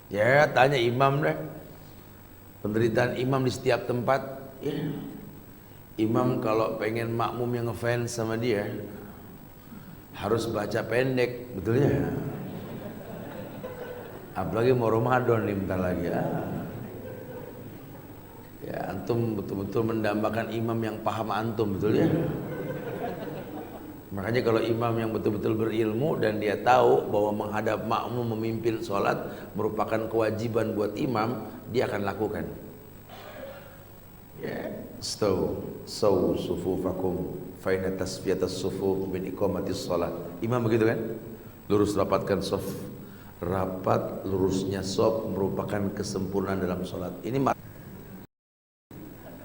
Ya tanya imam deh, penderitaan imam di setiap tempat. Ya. Imam kalau pengen makmum yang ngefans sama dia harus baca pendek, betul ya? Apalagi mau Ramadan nih bentar lagi ya. Ya antum betul-betul mendambakan imam yang paham antum, betul ya? Makanya kalau imam yang betul-betul berilmu dan dia tahu bahwa menghadap makmum memimpin sholat merupakan kewajiban buat imam, dia akan lakukan. Ya, staw sufufakum fa inna tasfiyatas sufuf min iqamatis shalah. Imam begitu kan? Lurus rapatkan shaf. Rapat lurusnya shaf merupakan kesempurnaan dalam sholat. Ini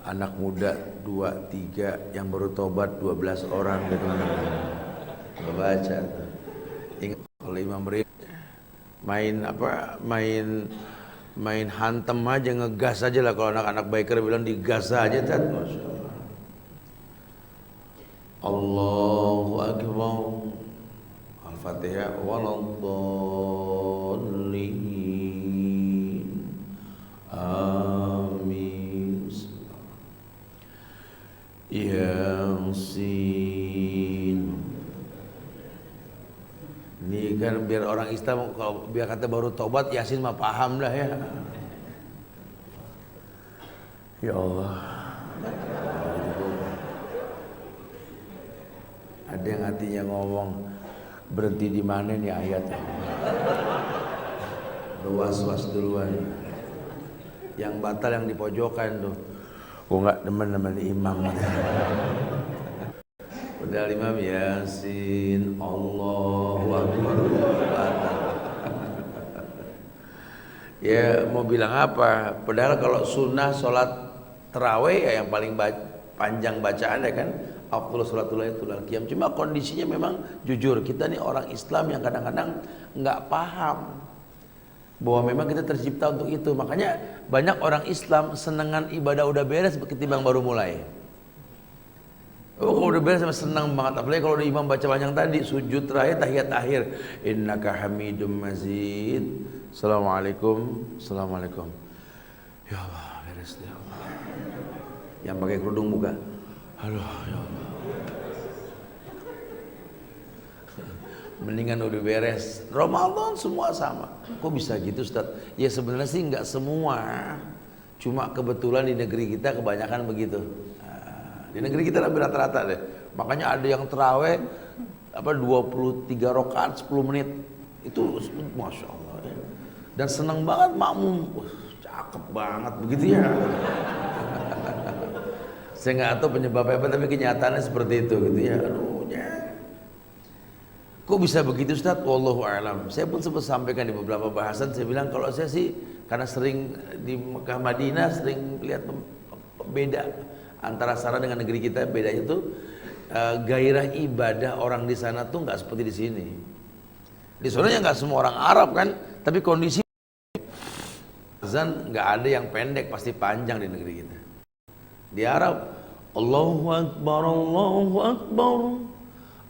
anak muda 2, 3 yang baru tobat 12 orang gitu. Baca tuh. Ingat kalau imam main hantem aja, ngegas aja lah. Kalau anak-anak biker bilang digas aja tat. Masya Allah. Allahu Akbar. Al-Fatihah. Waladhdallin. Amin. Yasin. Ini kan biar orang Islam kalau biar kata baru tobat Yasin mah paham dah ya. Ya Allah. Ada yang hatinya ngomong berhenti di mana nih ayatnya? Was-was duluan. Yang batal yang di pojokan tuh. Gua nggak demen imam. Padahal imam Yasin, Allahu Akbar. Ya mau bilang apa? Padahal kalau sunnah sholat terawih ya yang paling panjang bacaan ya kan, afdhalus sholatul lail tulal qiyam. Cuma kondisinya memang jujur kita nih orang Islam yang kadang-kadang nggak paham bahwa memang kita tercipta untuk itu. Makanya banyak orang Islam senengan ibadah udah beres ketimbang baru mulai. Oh kalau udah beres sama senang banget. Apalagi kalau ada imam baca panjang tadi, sujud terakhir, tahiyat akhir, innaka hamidum mazid. Assalamualaikum, assalamualaikum. Ya Allah, beres ya Allah. Yang pakai kerudung buka. Halo, ya Allah. Mendingan udah beres. Ramadan semua sama. Kok bisa gitu Ustaz? Ya sebenarnya sih nggak semua. Cuma kebetulan di negeri kita kebanyakan begitu. Di negeri kita lebih rata-rata deh. Makanya ada yang terawih 23 rakaat 10 menit. Itu Masya Allah ya. Dan senang banget makmum. Cakep banget begitu ya. Saya nggak tahu penyebabnya apa, tapi kenyataannya seperti itu gitu ya. Aduh ya. Kok bisa begitu Ustaz? Wallahu a'lam. Saya pun sempat sampaikan di beberapa bahasan. Saya bilang kalau saya sih karena sering di Mekah Madinah sering lihat beda antara sana dengan negeri kita. Bedanya tuh gairah ibadah orang di sana tuh nggak seperti di sini. Di sana ya nggak semua orang Arab kan, tapi kondisi azan nggak ada yang pendek, pasti panjang di negeri kita. Di Arab, Allahu Akbar, Allahu Akbar,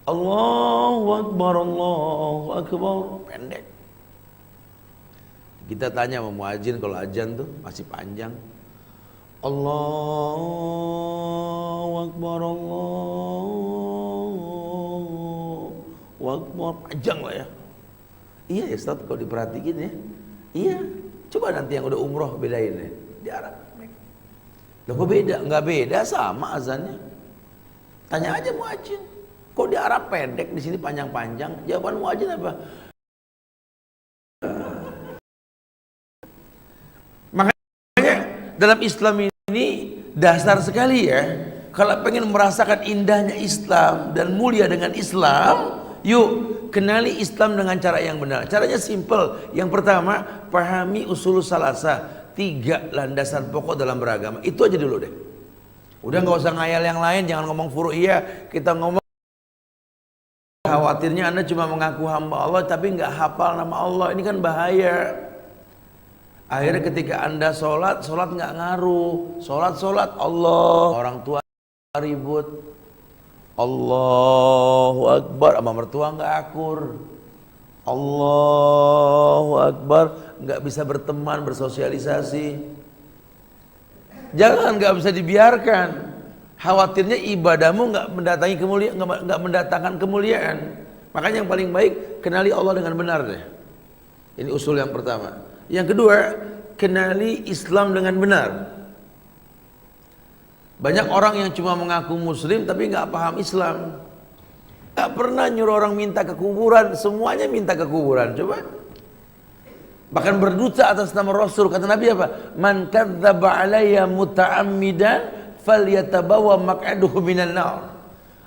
Allahu Akbar, Allahu Akbar, pendek. Kita tanya sama muadzin kalau azan tuh masih panjang. Allahu Akbar, Allahu Akbar, panjang lah ya. Iya ya Ustaz, kalau diperhatiin ya. Iya, coba nanti yang udah umroh bedain ya. Di Arab. Loh kok beda? Enggak beda, sama azannya. Tanya aja muadzin. Kok di Arab pendek, di sini panjang-panjang? Jawaban muadzin apa? Makanya dalam Islam ini dasar sekali ya. Kalau pengen merasakan indahnya Islam dan mulia dengan Islam, yuk kenali Islam dengan cara yang benar. Caranya simple. Yang pertama, pahami usul salasa, 3 landasan pokok dalam beragama. Itu aja dulu deh. Udah nggak usah ngayal yang lain, jangan ngomong furu'iyah. Kita ngomong khawatirnya Anda cuma mengaku hamba Allah tapi nggak hafal nama Allah. Ini kan bahaya. Akhirnya ketika Anda sholat nggak ngaruh. Sholat Allah, orang tua ribut, Allahu Akbar, sama mertua nggak akur. Allahu Akbar, nggak bisa berteman, bersosialisasi. Jangan, nggak bisa dibiarkan. Khawatirnya ibadahmu nggak mendatangi kemuliaan, nggak mendatangkan kemuliaan. Makanya yang paling baik kenali Allah dengan benar deh. Ini usul yang pertama. Yang kedua, kenali Islam dengan benar. Banyak orang yang cuma mengaku Muslim tapi nggak paham Islam. Nggak pernah nyuruh orang minta ke kuburan, semuanya minta ke kuburan. Coba. Bahkan berdusta atas nama Rasul. Kata Nabi apa? Man kadzdzaba alayya muta'ammidan falyatabawa maq'adahu minan nar.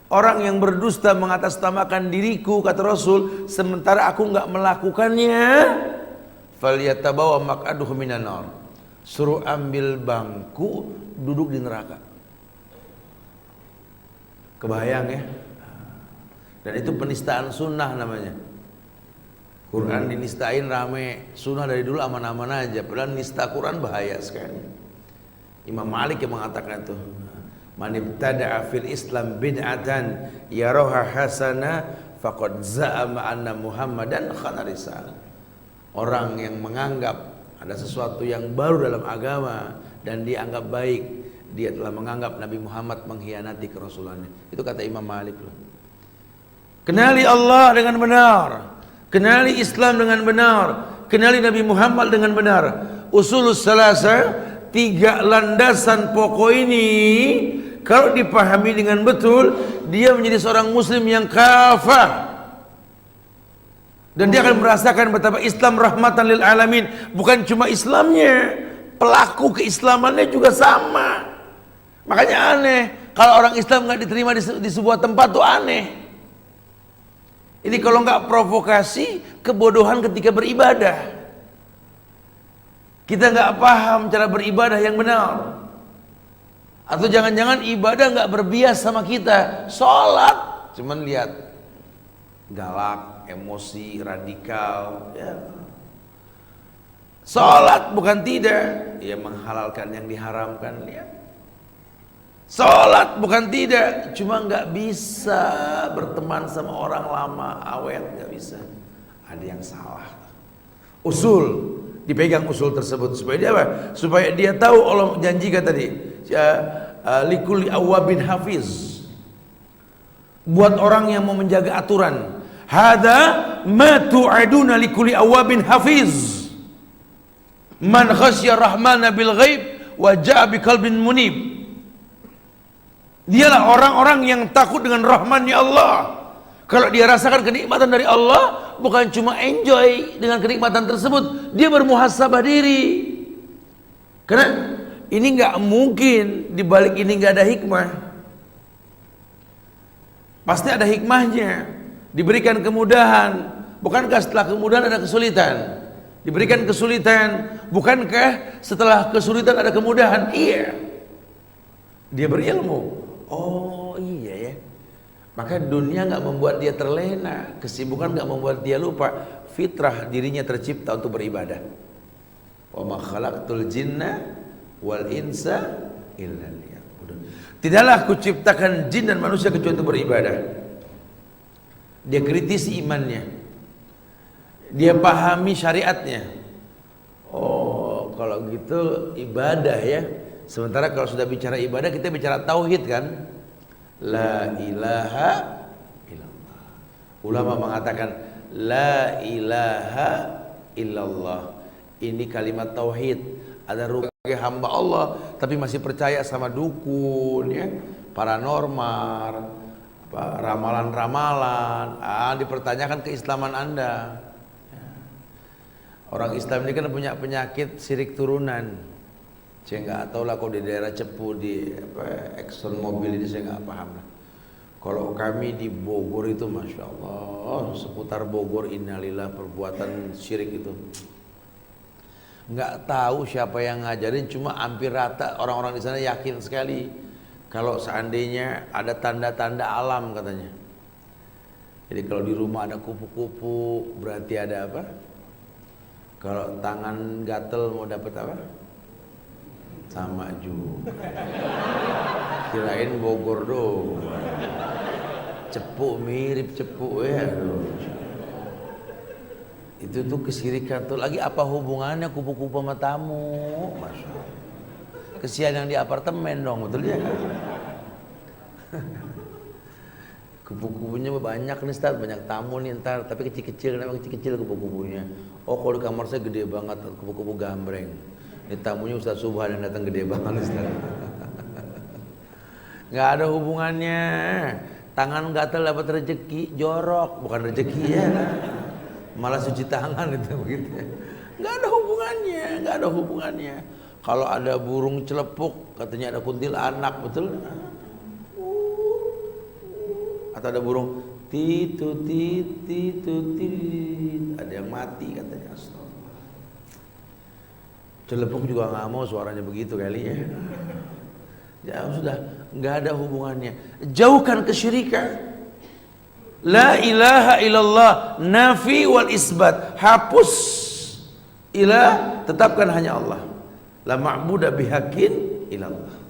Orang yang berdusta mengatasnamakan diriku, kata Rasul, sementara aku nggak melakukannya, falyatabawa maq'adahu minan nar. Suruh ambil bangku, duduk di neraka. Kebayang ya? Dan itu penistaan sunnah namanya. Quran dinistain rame, sunnah dari dulu aman-aman aja. Padahal nista Quran bahaya sekali. Imam Malik yang mengatakan itu, man ibtada'a fil Islam bid'atan yaraha hasana faqad za'ama anna Muhammadan khana risalah. Orang yang menganggap ada sesuatu yang baru dalam agama dan dia anggap baik, dia telah menganggap Nabi Muhammad mengkhianati kerasulannya. Itu kata Imam Malik loh. Kenali Allah dengan benar, kenali Islam dengan benar, kenali Nabi Muhammad dengan benar. Usulus salasa, 3 landasan pokok ini kalau dipahami dengan betul, dia menjadi seorang muslim yang kafah. Dan dia akan merasakan betapa Islam rahmatan lil alamin. Bukan cuma Islamnya, pelaku keislamannya juga sama. Makanya aneh kalau orang Islam nggak diterima di sebuah tempat tuh aneh. Ini kalau nggak provokasi, kebodohan ketika beribadah. Kita nggak paham cara beribadah yang benar. Atau jangan-jangan ibadah nggak berbias sama kita. Sholat cuman lihat galak, emosi, radikal. Ya. Sholat bukan tidak, ya menghalalkan yang diharamkan. Ya. Sholat bukan tidak, cuma nggak bisa berteman sama orang lama, awet, nggak bisa. Ada yang salah. Usul, dipegang usul tersebut supaya dia apa? Supaya dia tahu Allah janjikan tadi, likulli awwabin hafiz. Buat orang yang mau menjaga aturan. Hada ma tu'aduna likulli awwabin hafiz. Man khasya rahmana bil ghaib wa ja'a biqalbin munib. Dialah orang-orang yang takut dengan rahman-Nya Allah. Kalau dia rasakan kenikmatan dari Allah, bukan cuma enjoy dengan kenikmatan tersebut, dia bermuhasabah diri. Karena ini nggak mungkin di balik ini nggak ada hikmah. Pasti ada hikmahnya. Diberikan kemudahan, bukankah setelah kemudahan ada kesulitan? Diberikan kesulitan, bukankah setelah kesulitan ada kemudahan? Iya. Dia berilmu. Oh iya ya. Maka dunia nggak membuat dia terlena, kesibukan nggak membuat dia lupa. Fitrah dirinya tercipta untuk beribadah. Wa ma khalaqtul jinna wal insa illa liya'budun. Tidaklah aku ciptakan jin dan manusia kecuali untuk beribadah. Dia kritisi imannya, dia pahami syariatnya. Oh kalau gitu ibadah ya. Sementara kalau sudah bicara ibadah, kita bicara tauhid kan. La ilaha illallah. Ulama mengatakan la ilaha illallah. Ini kalimat tauhid. Ada sebagai hamba Allah tapi masih percaya sama dukun ya, paranormal, ramalan-ramalan. Dipertanyakan keislaman Anda. Orang Islam ini kan punya penyakit sirik turunan. Saya nggak tahu lah kalau di daerah Cepu di Exxon Mobil ini saya nggak paham lah. Kalau kami di Bogor itu masya Allah seputar Bogor innalillah perbuatan syirik itu. Nggak tahu siapa yang ngajarin, cuma hampir rata orang-orang di sana yakin sekali kalau seandainya ada tanda-tanda alam katanya. Jadi kalau di rumah ada kupu-kupu berarti ada apa? Kalau tangan gatel mau dapat apa? Sama juga. Kirain Bogor doang. Cepu mirip cepu ya. Itu tuh kesyirikan tuh. Lagi apa hubungannya kupu-kupu sama tamu? Masya Allah. Kesian yang di apartemen dong, betul ya? Kupu-kupunya banyak nih Ustaz, banyak tamu nih ntar, tapi kecil-kecil, kenapa kecil-kecil kupu-kupunya? Oh kalau di kamar saya gede banget, kupu-kupu gambreng. Ini tamunya Ustaz Subhan yang datang gede banget Ustaz. Nggak ada hubungannya. Tangan gatal dapat rezeki, jorok, bukan rezeki ya. Malah suci tangan itu begitu. Nggak ada hubungannya, nggak ada hubungannya. Kalau ada burung celepuk, katanya ada kuntilanak, betul? Atau ada burung titu titu tit, ada yang mati katanya. Astagfirullah. Celepuk juga nggak mau suaranya begitu kali ya. Ya sudah, nggak ada hubungannya. Jauhkan kesyirikan. La ilaha illallah, nafi wal isbat, hapus ilah, tetapkan hanya Allah. La ma'budu bihaqqin illallah.